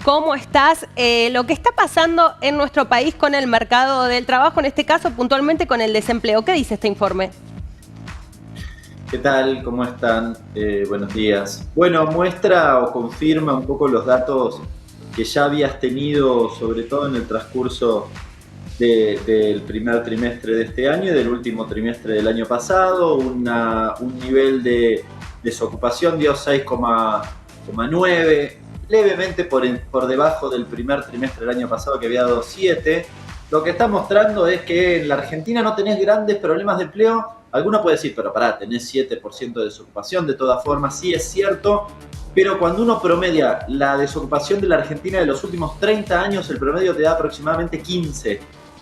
¿Cómo estás? Lo que está pasando en nuestro país con el mercado del trabajo, en este caso puntualmente con el desempleo. ¿Qué dice este informe? ¿Qué tal? ¿Cómo están? Buenos días. Bueno, muestra o confirma un poco los datos que ya habías tenido, sobre todo en el transcurso del primer trimestre de este año y del último trimestre del año pasado. Un nivel de desocupación dio 6,9, levemente por debajo del primer trimestre del año pasado, que había dado 7. Lo que está mostrando es que en la Argentina no tenés grandes problemas de empleo. Alguno puede decir, pero pará, tenés 7% de desocupación. De todas formas, sí es cierto, pero cuando uno promedia la desocupación de la Argentina de los últimos 30 años, el promedio te da aproximadamente 15,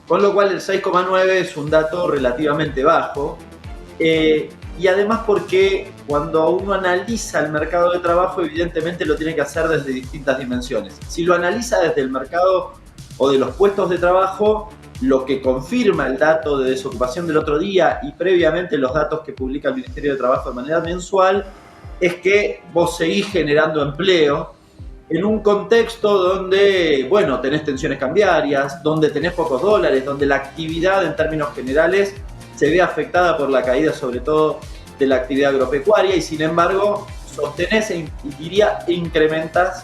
con lo cual el 6,9 es un dato relativamente bajo. Y además porque cuando uno analiza el mercado de trabajo, evidentemente lo tiene que hacer desde distintas dimensiones. Si lo analiza desde el mercado o de los puestos de trabajo, lo que confirma el dato de desocupación del otro día y previamente los datos que publica el Ministerio de Trabajo de manera mensual, es que vos seguís generando empleo en un contexto donde, bueno, tenés tensiones cambiarias, donde tenés pocos dólares, donde la actividad en términos generales se ve afectada por la caída sobre todo de la actividad agropecuaria y sin embargo sostenés y diría incrementás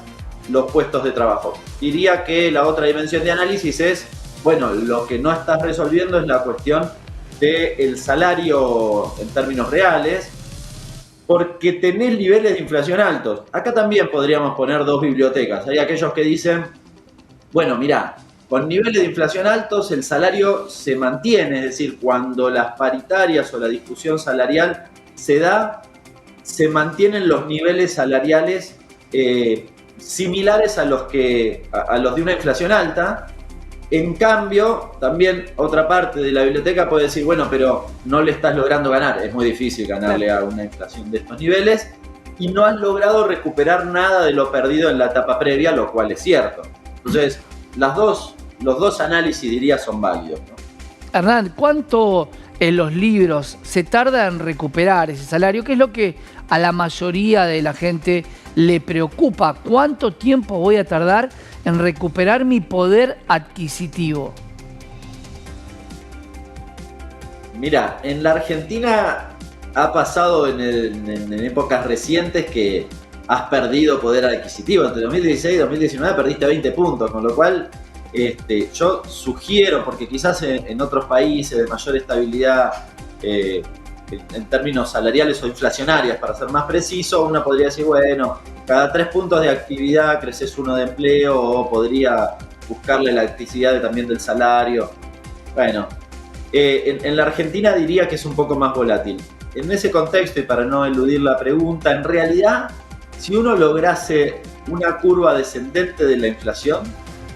los puestos de trabajo. Diría que la otra dimensión de análisis es, bueno, lo que no estás resolviendo es la cuestión del salario en términos reales, porque tenés niveles de inflación altos. Acá también podríamos poner dos bibliotecas. Hay aquellos que dicen, bueno, mirá, con niveles de inflación altos el salario se mantiene, es decir, cuando las paritarias o la discusión salarial se da, se mantienen los niveles salariales similares a los de una inflación alta. En cambio, también otra parte de la biblioteca puede decir, bueno, pero no le estás logrando ganar. Es muy difícil ganarle a una inflación de estos niveles y no has logrado recuperar nada de lo perdido en la etapa previa, lo cual es cierto. Entonces, los dos análisis, diría, son válidos, ¿no? Hernán, ¿cuánto en los libros se tarda en recuperar ese salario? ¿Qué es lo que a la mayoría de la gente le preocupa? ¿Cuánto tiempo voy a tardar en recuperar mi poder adquisitivo? Mira, en la Argentina ha pasado en épocas recientes que has perdido poder adquisitivo. Entre 2016 y 2019 perdiste 20 puntos, con lo cual yo sugiero, porque quizás en otros países de mayor estabilidad en términos salariales o inflacionarias, para ser más preciso, uno podría decir, bueno, cada 3 puntos de actividad creces 1 de empleo, o podría buscarle la actividad también del salario. Bueno, en la Argentina diría que es un poco más volátil. En ese contexto, y para no eludir la pregunta, en realidad, si uno lograse una curva descendente de la inflación,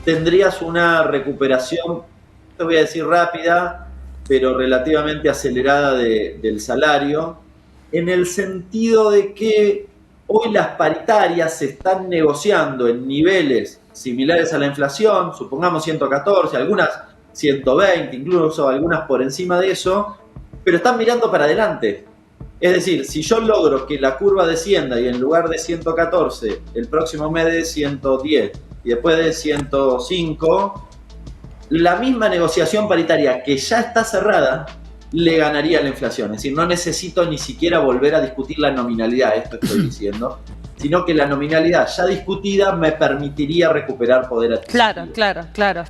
tendrías una recuperación, te voy a decir rápida, pero relativamente acelerada del salario, en el sentido de que hoy las paritarias se están negociando en niveles similares a la inflación, supongamos 114, algunas 120, incluso algunas por encima de eso, pero están mirando para adelante. Es decir, si yo logro que la curva descienda y en lugar de 114, el próximo mes de 110 y después de 105, la misma negociación paritaria que ya está cerrada le ganaría la inflación. Es decir, no necesito ni siquiera volver a discutir la nominalidad, esto estoy diciendo, sino que la nominalidad ya discutida me permitiría recuperar poder adquisitivo. Claro.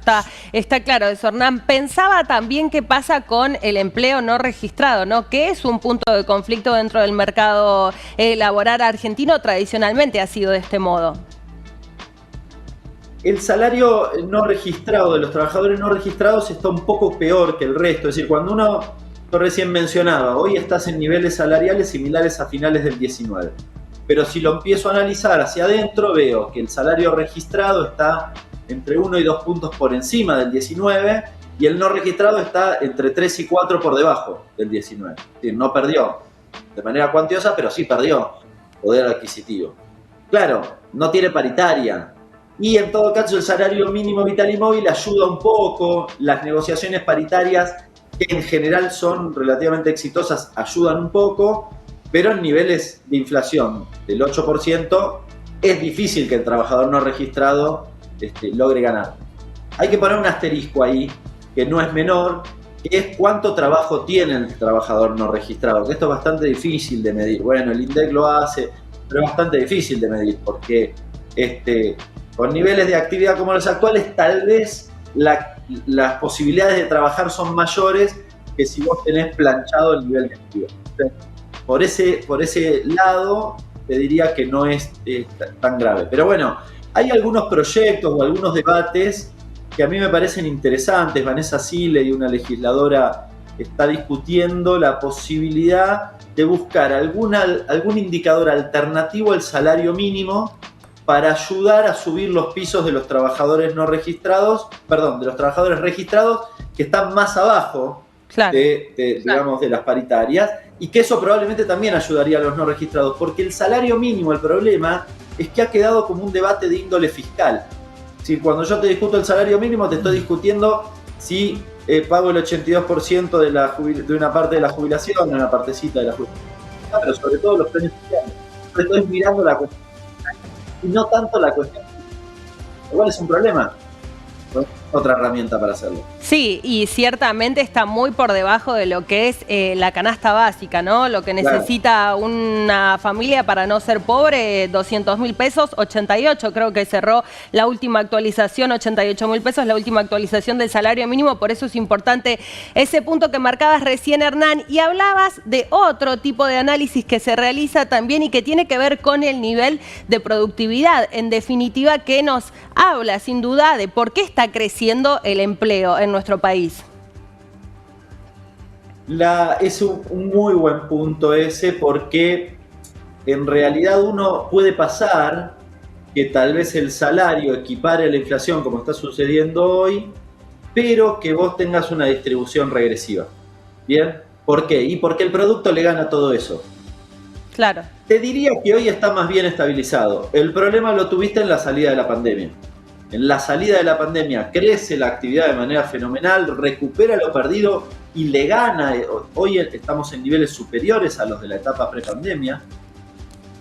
Está claro eso, Hernán. Pensaba también qué pasa con el empleo no registrado, ¿no? Que es un punto de conflicto dentro del mercado laboral argentino, tradicionalmente ha sido de este modo. El salario no registrado de los trabajadores no registrados está un poco peor que el resto. Es decir, cuando uno, yo recién mencionaba, hoy estás en niveles salariales similares a finales del 19. Pero si lo empiezo a analizar hacia adentro, veo que el salario registrado está entre 1 y 2 puntos por encima del 19 y el no registrado está entre 3 y 4 por debajo del 19. Es decir, no perdió de manera cuantiosa, pero sí perdió poder adquisitivo. Claro, no tiene paritaria. Y en todo caso el salario mínimo vital y móvil ayuda un poco, las negociaciones paritarias, que en general son relativamente exitosas, ayudan un poco, pero en niveles de inflación del 8% es difícil que el trabajador no registrado logre ganar. Hay que poner un asterisco ahí, que no es menor, que es cuánto trabajo tiene el trabajador no registrado, que esto es bastante difícil de medir. Bueno, el INDEC lo hace, pero es bastante difícil de medir, porque con niveles de actividad como los actuales, tal vez las posibilidades de trabajar son mayores que si vos tenés planchado el nivel de actividad. Entonces, por ese lado, te diría que no es tan grave. Pero bueno, hay algunos proyectos o algunos debates que a mí me parecen interesantes. Vanessa Silley, una legisladora, está discutiendo la posibilidad de buscar algún indicador alternativo al salario mínimo para ayudar a subir los pisos de los trabajadores no registrados, perdón, de los trabajadores registrados que están más abajo, claro, digamos, de las paritarias, y que eso probablemente también ayudaría a los no registrados, porque el salario mínimo, el problema es que ha quedado como un debate de índole fiscal. Si cuando yo te discuto el salario mínimo, te estoy discutiendo si pago el 82% de una parte de la jubilación, de una partecita de la jubilación, pero sobre todo los premios sociales. Estoy mirando la cuestión y no tanto la cuestión. Igual es un problema. Otra herramienta para hacerlo. Sí, y ciertamente está muy por debajo de lo que es la canasta básica, ¿no? Lo que necesita una familia para no ser pobre, 200.000 pesos, 88, creo que cerró la última actualización, 88.000 pesos, la última actualización del salario mínimo, por eso es importante ese punto que marcabas recién, Hernán, y hablabas de otro tipo de análisis que se realiza también y que tiene que ver con el nivel de productividad, en definitiva, que nos habla sin duda de por qué está creciendo el empleo en nuestro país. Es un muy buen punto ese, porque en realidad uno puede pasar que tal vez el salario equipare a la inflación como está sucediendo hoy, pero que vos tengas una distribución regresiva. ¿Bien? ¿Por qué? Y porque el producto le gana todo eso. Claro. Te diría que hoy está más bien estabilizado. El problema lo tuviste en la salida de la pandemia. En la salida de la pandemia crece la actividad de manera fenomenal, recupera lo perdido y le gana. Hoy estamos en niveles superiores a los de la etapa prepandemia,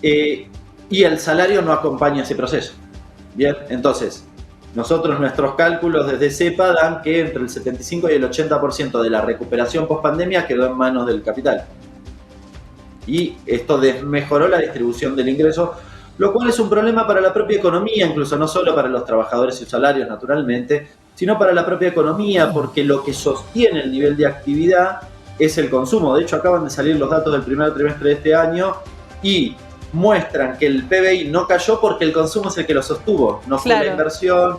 y el salario no acompaña ese proceso. Bien, entonces, nuestros cálculos desde CEPA dan que entre el 75 y el 80% de la recuperación post-pandemia quedó en manos del capital. Y esto desmejoró la distribución del ingreso, lo cual es un problema para la propia economía, incluso no solo para los trabajadores y sus salarios, naturalmente, sino para la propia economía, porque lo que sostiene el nivel de actividad es el consumo. De hecho, acaban de salir los datos del primer trimestre de este año y muestran que el PBI no cayó porque el consumo es el que lo sostuvo. No fue la inversión,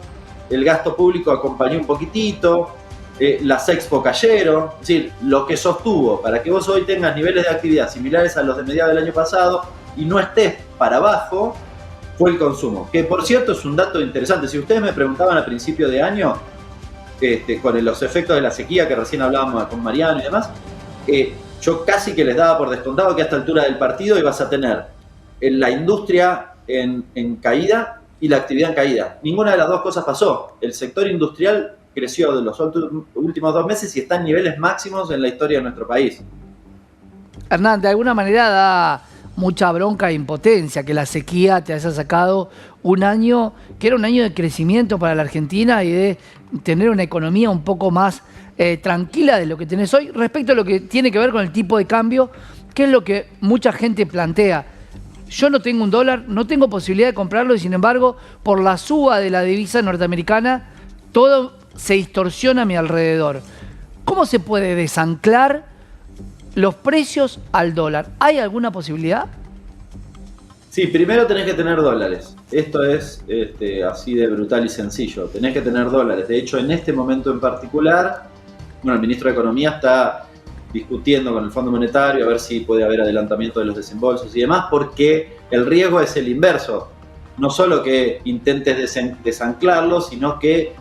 el gasto público acompañó un poquitito, las expo cayeron. Es decir, lo que sostuvo para que vos hoy tengas niveles de actividad similares a los de mediados del año pasado y no estés para abajo, fue el consumo. Que, por cierto, es un dato interesante. Si ustedes me preguntaban a principio de año, con los efectos de la sequía que recién hablábamos con Mariano y demás, yo casi que les daba por descontado que a esta altura del partido ibas a tener la industria en caída y la actividad en caída. Ninguna de las dos cosas pasó. El sector industrial creció de los últimos 2 meses y está en niveles máximos en la historia de nuestro país. Hernán, de alguna manera da mucha bronca e impotencia que la sequía te haya sacado un año que era un año de crecimiento para la Argentina y de tener una economía un poco más tranquila de lo que tenés hoy respecto a lo que tiene que ver con el tipo de cambio, que es lo que mucha gente plantea. Yo no tengo un dólar, no tengo posibilidad de comprarlo y sin embargo, por la suba de la divisa norteamericana, todo se distorsiona a mi alrededor. ¿Cómo se puede desanclar los precios al dólar? ¿Hay alguna posibilidad? Sí, primero tenés que tener dólares. Esto es así de brutal y sencillo. Tenés que tener dólares. De hecho, en este momento en particular, el ministro de Economía está discutiendo con el Fondo Monetario a ver si puede haber adelantamiento de los desembolsos y demás, porque el riesgo es el inverso. No solo que intentes desanclarlo, sino que,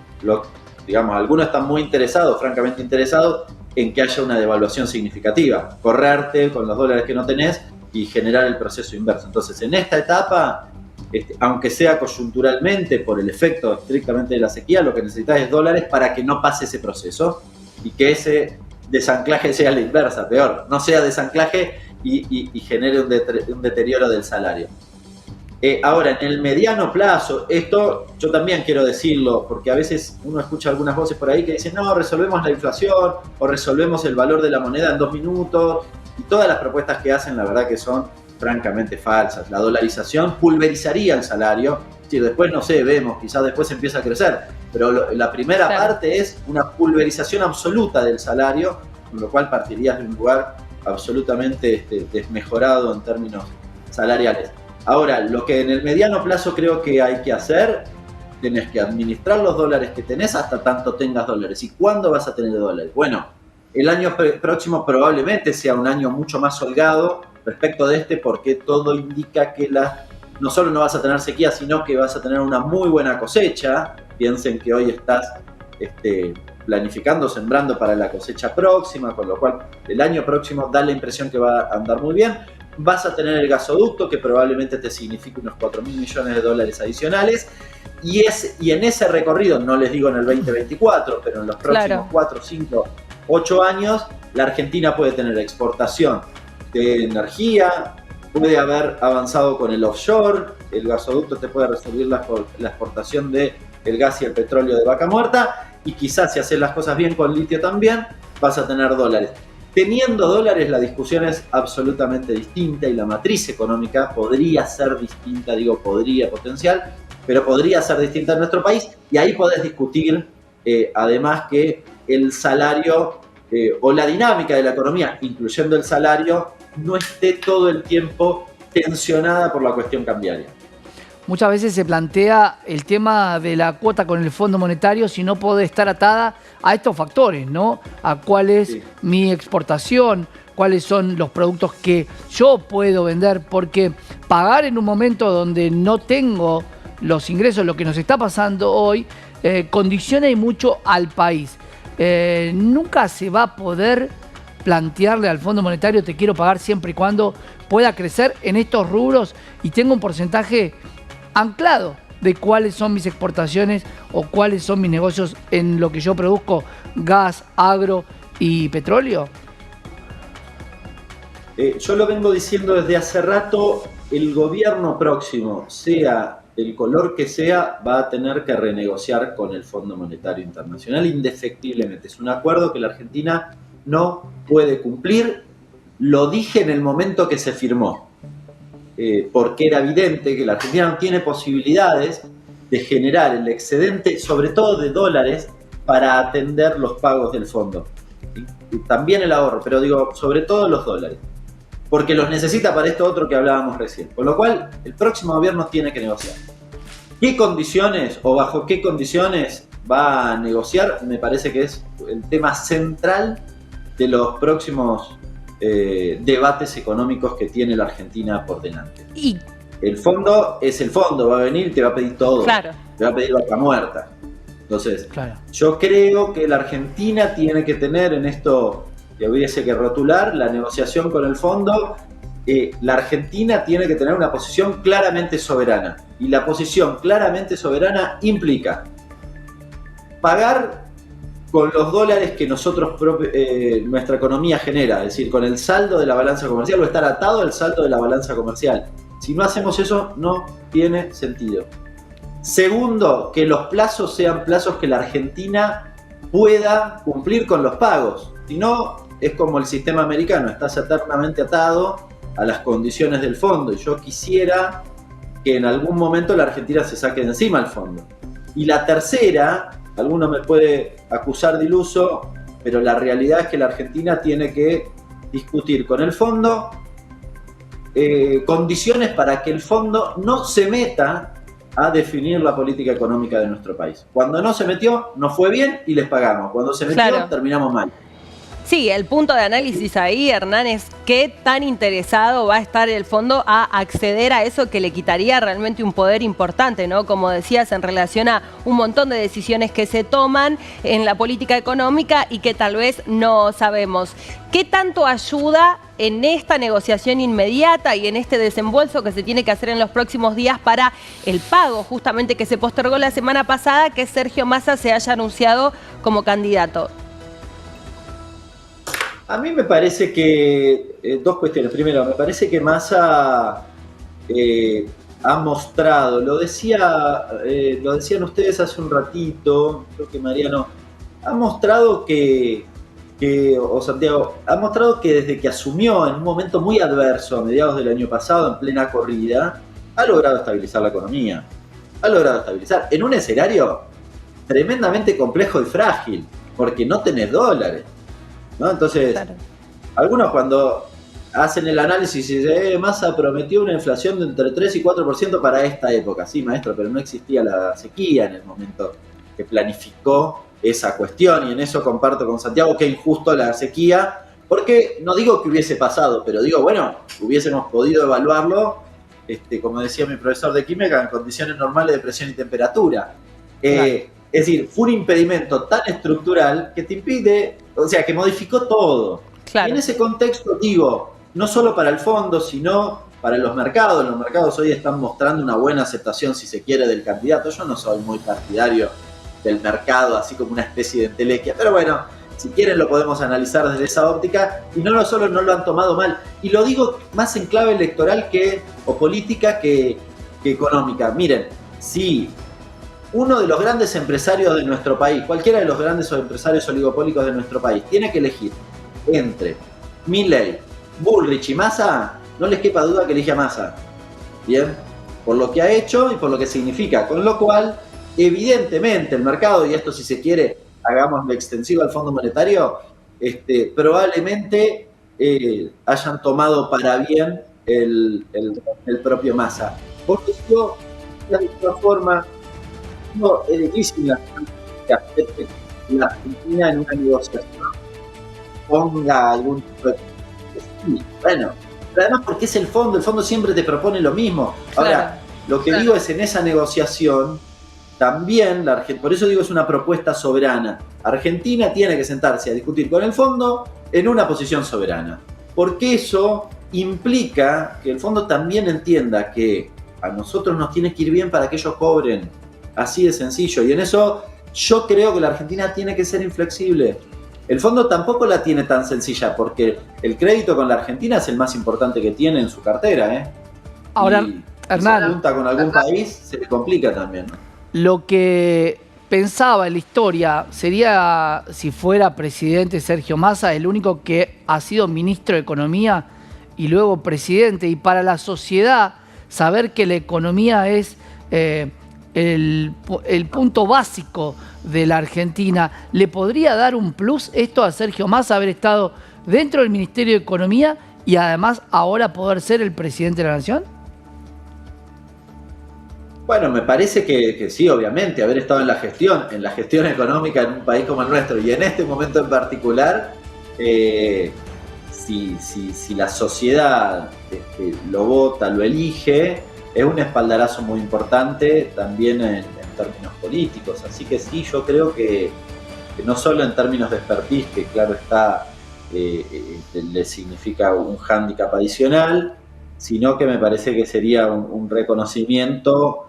algunos están muy interesados, francamente interesados, en que haya una devaluación significativa, correrte con los dólares que no tenés y generar el proceso inverso. Entonces, en esta etapa, aunque sea coyunturalmente por el efecto estrictamente de la sequía, lo que necesitas es dólares para que no pase ese proceso y que ese desanclaje sea la inversa, peor, no sea desanclaje y genere un deterioro del salario. Ahora, en el mediano plazo, esto yo también quiero decirlo, porque a veces uno escucha algunas voces por ahí que dicen, no, resolvemos la inflación o resolvemos el valor de la moneda en 2 minutos, y todas las propuestas que hacen, la verdad que son francamente falsas. La dolarización pulverizaría el salario, si después, no sé, vemos, quizás después empieza a crecer, pero la primera parte es una pulverización absoluta del salario, con lo cual partirías de un lugar absolutamente desmejorado en términos salariales. Ahora, lo que en el mediano plazo creo que hay que hacer, tenés que administrar los dólares que tenés hasta tanto tengas dólares. ¿Y cuándo vas a tener dólares? Bueno, el año próximo probablemente sea un año mucho más holgado respecto de porque todo indica que no solo no vas a tener sequía, sino que vas a tener una muy buena cosecha. Piensen que hoy estás planificando, sembrando para la cosecha próxima, con lo cual el año próximo da la impresión que va a andar muy bien. Vas a tener el gasoducto, que probablemente te signifique unos 4.000 millones de dólares adicionales, y en ese recorrido, no les digo en el 2024, pero en los próximos 4, 5, 8 años, la Argentina puede tener exportación de energía, puede haber avanzado con el offshore, el gasoducto te puede resolver la exportación del gas y el petróleo de Vaca Muerta, y quizás si haces las cosas bien con litio también, vas a tener dólares. Teniendo dólares, la discusión es absolutamente distinta y la matriz económica podría ser distinta, digo podría, potencial, pero podría ser distinta en nuestro país, y ahí podés discutir además que el salario o la dinámica de la economía, incluyendo el salario, no esté todo el tiempo tensionada por la cuestión cambiaria. Muchas veces se plantea el tema de la cuota con el Fondo Monetario si no puede estar atada a estos factores, ¿no? A cuál es mi exportación, cuáles son los productos que yo puedo vender, porque pagar en un momento donde no tengo los ingresos, lo que nos está pasando hoy, condiciona y mucho al país. Nunca se va a poder plantearle al Fondo Monetario te quiero pagar siempre y cuando pueda crecer en estos rubros y tenga un porcentaje anclado de cuáles son mis exportaciones o cuáles son mis negocios en lo que yo produzco, gas, agro y petróleo? Yo lo vengo diciendo desde hace rato, el gobierno próximo, sea el color que sea, va a tener que renegociar con el Fondo Monetario Internacional indefectiblemente. Es un acuerdo que la Argentina no puede cumplir. Lo dije en el momento que se firmó. Porque era evidente que la Argentina no tiene posibilidades de generar el excedente, sobre todo de dólares, para atender los pagos del fondo. Y también el ahorro, pero digo, sobre todo los dólares. Porque los necesita para esto otro que hablábamos recién. Con lo cual, el próximo gobierno tiene que negociar. ¿Qué condiciones o bajo qué condiciones va a negociar? Me parece que es el tema central de los próximos debates económicos que tiene la Argentina por delante. Y el fondo es el fondo, va a venir y te va a pedir todo. Claro. Te va a pedir vaca muerta. Entonces, yo creo que la Argentina tiene que tener en esto, que hubiese que rotular, la negociación con el fondo. La Argentina tiene que tener una posición claramente soberana. Y la posición claramente soberana implica pagar con los dólares que nuestra economía genera, es decir, con el saldo de la balanza comercial o estar atado al saldo de la balanza comercial. Si no hacemos eso, no tiene sentido. Segundo, que los plazos sean plazos que la Argentina pueda cumplir con los pagos. Si no, es como el sistema americano, estás eternamente atado a las condiciones del fondo. Y yo quisiera que en algún momento la Argentina se saque de encima el fondo. Y la tercera, alguno me puede acusar de iluso, pero la realidad es que la Argentina tiene que discutir con el fondo condiciones para que el fondo no se meta a definir la política económica de nuestro país. Cuando no se metió, nos fue bien y les pagamos. Cuando se metió, terminamos mal. Sí, el punto de análisis ahí, Hernán, es qué tan interesado va a estar el fondo a acceder a eso que le quitaría realmente un poder importante, ¿no? Como decías, en relación a un montón de decisiones que se toman en la política económica y que tal vez no sabemos. ¿Qué tanto ayuda en esta negociación inmediata y en este desembolso que se tiene que hacer en los próximos días para el pago, justamente que se postergó la semana pasada, que Sergio Massa se haya anunciado como candidato? A mí me parece que, dos cuestiones. Primero, me parece que Massa ha mostrado, lo decían ustedes hace un ratito, creo que Mariano, ha mostrado o Santiago, ha mostrado que desde que asumió en un momento muy adverso, a mediados del año pasado, en plena corrida, ha logrado estabilizar la economía. Ha logrado estabilizar en un escenario tremendamente complejo y frágil, porque no tenés dólares, ¿no? Entonces, claro, algunos cuando hacen el análisis y dicen, Massa prometió una inflación de entre 3 y 4% para esta época. Sí, maestro, pero no existía la sequía en el momento que planificó esa cuestión, y en eso comparto con Santiago que injusto la sequía, porque no digo que hubiese pasado, pero digo, bueno, hubiésemos podido evaluarlo, como decía mi profesor de química, en condiciones normales de presión y temperatura. Claro. Es decir, fue un impedimento tan estructural que te impide, o sea, que modificó todo. Claro. Y en ese contexto digo, no solo para el fondo, sino para los mercados. Los mercados hoy están mostrando una buena aceptación, si se quiere, del candidato. Yo no soy muy partidario del mercado, así como una especie de entelequia, pero bueno, si quieren lo podemos analizar desde esa óptica, y no solo no lo han tomado mal, y lo digo más en clave electoral o política que económica. Miren, si uno de los grandes empresarios de nuestro país, cualquiera de los grandes empresarios oligopólicos de nuestro país, tiene que elegir entre Milei, Bullrich y Massa, no les quepa duda que elige a Massa. Bien, por lo que ha hecho y por lo que significa, con lo cual, evidentemente, el mercado, y esto si se quiere, hagámoslo extensivo al Fondo Monetario, probablemente hayan tomado para bien el propio Massa. Porque yo, de alguna forma, no es difícil que acepte la Argentina en una negociación ponga algún tipo de... Sí, bueno, pero además porque es el fondo siempre te propone lo mismo. Ahora, claro, lo que digo es, en esa negociación también, por eso digo, es una propuesta soberana. Argentina tiene que sentarse a discutir con el fondo en una posición soberana, porque eso implica que el fondo también entienda que a nosotros nos tiene que ir bien para que ellos cobren, así de sencillo, y en eso yo creo que la Argentina tiene que ser inflexible. El fondo tampoco la tiene tan sencilla, porque el crédito con la Argentina es el más importante que tiene en su cartera, Ahora, y Hernán, si junta con algún país, se le complica también, ¿no? Lo que pensaba en la historia sería, si fuera presidente Sergio Massa, el único que ha sido ministro de Economía y luego presidente, y para la sociedad saber que la economía es el punto básico de la Argentina, ¿le podría dar un plus esto a Sergio Massa, haber estado dentro del Ministerio de Economía y además ahora poder ser el presidente de la Nación? Bueno, me parece que sí, obviamente, haber estado en la gestión económica en un país como el nuestro, y en este momento en particular, si la sociedad lo vota, lo elige, es un espaldarazo muy importante también en términos políticos. Así que sí, yo creo que no solo en términos de expertise, que claro está, le significa un hándicap adicional, sino que me parece que sería un reconocimiento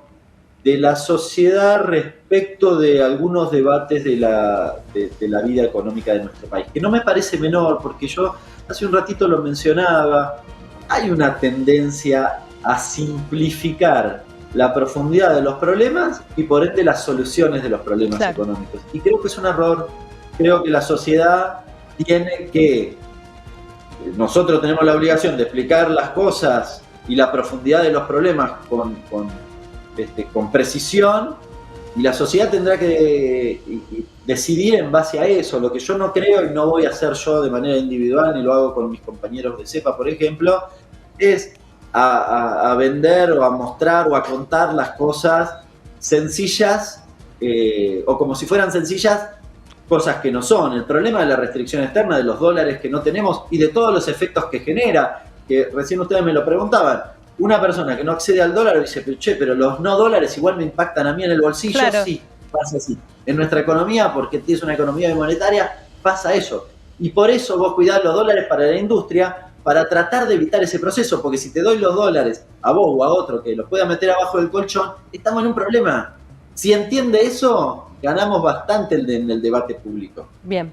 de la sociedad respecto de algunos debates de la vida económica de nuestro país, que no me parece menor, porque yo hace un ratito lo mencionaba, hay una tendencia a simplificar la profundidad de los problemas y por ende las soluciones de los problemas económicos. Y creo que es un error. Creo que la sociedad tiene que... Nosotros tenemos la obligación de explicar las cosas y la profundidad de los problemas con precisión, y la sociedad tendrá que decidir en base a eso. Lo que yo no creo, y no voy a hacer yo de manera individual, ni lo hago con mis compañeros de CEPA, por ejemplo, es a vender o a mostrar o a contar las cosas sencillas, o como si fueran sencillas, cosas que no son. El problema de la restricción externa, de los dólares que no tenemos y de todos los efectos que genera, que recién ustedes me lo preguntaban. Una persona que no accede al dólar dice, pero los no dólares igual me impactan a mí en el bolsillo. Claro. Sí, pasa así. En nuestra economía, porque es una economía monetaria, pasa eso. Y por eso vos cuidás los dólares para la industria, para tratar de evitar ese proceso, porque si te doy los dólares a vos o a otro que los pueda meter abajo del colchón, estamos en un problema. Si entiende eso, ganamos bastante en el debate público. Bien.